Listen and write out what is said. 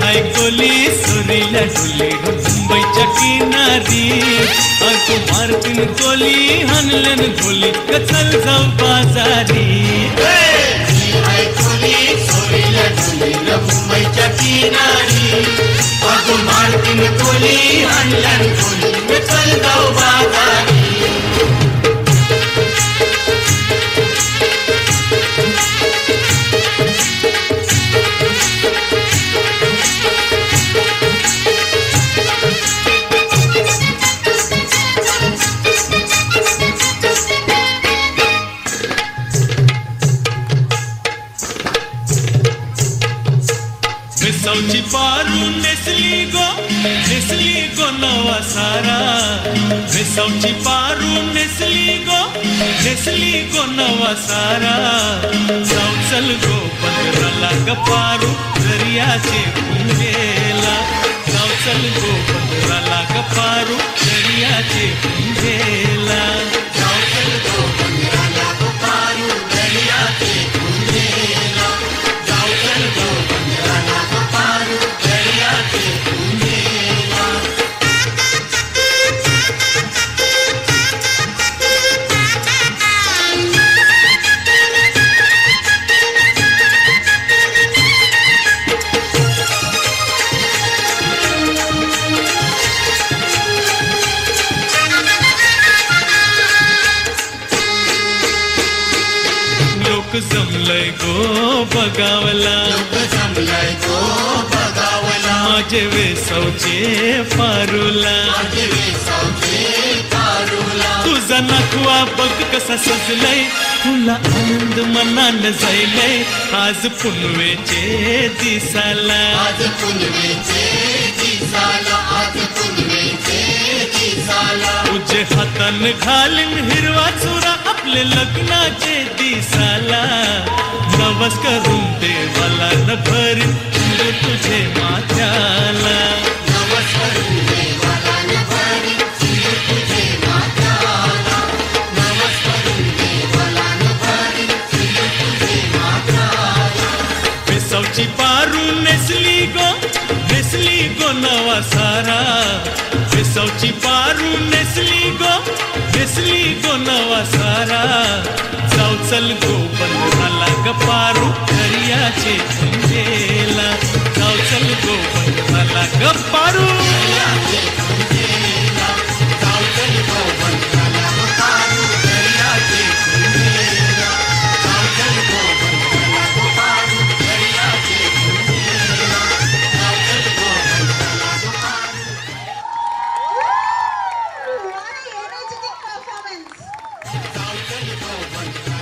हाय कोली सोरीला डोली मुंबईच्या किनारी अगो मारतीन कोली हनलन गोली कचल जाऊ बाजारी हाय कोली सोरीला डोली मुंबईच्या किनारी अगो मारतीन कोली हनलन गोली कचल जाऊ बाजारी सौची पारू नेसली गो नवा सारा सौची पारू नेसली गो नवा सारा चल गो पंधराला गपारू दर्याचे पुंजेला चल गो पंधराला गपारू दर्याचे पुंजेला चल गो पंधराला गपारू दर्याचे पुंजेला चल गो पंधराला गपारू दर्याचे पुंजेला जमलय गो बगावला जमलय गो बगावला माझे वेसवचे पारूला तुझा नखवा बघ कसा सजलय तुला आनंद मनान जायलय आज पुनवेचे दिसाला आज पुनवेचे दिसाला आज पुनवेचे दिसाला तुझे हातान घालीन हिरवा चुरा आपले लग्नाचे दिसाला नवस करून देवाला न भरी तुझे माथ्याला नवस करून देवाला न भरी तुझे माथ्याला नवस करून देवाला न भरी तुझे माथ्याला वेसवची पारू नेसली गो नवा सारा वेसवची पारू नेसली गो नवा सारा चल गो पंधराला गपारू दर्याचे पुंजेला चल गो पंधराला गपारू दर्याचे पुंजेला चल गो पंधराला गपारू दर्याचे पुंजेला चल गो पंधराला गपारू दर्याचे पुंजेला चल गो पंधराला गपारू What an energetic performance! चल गो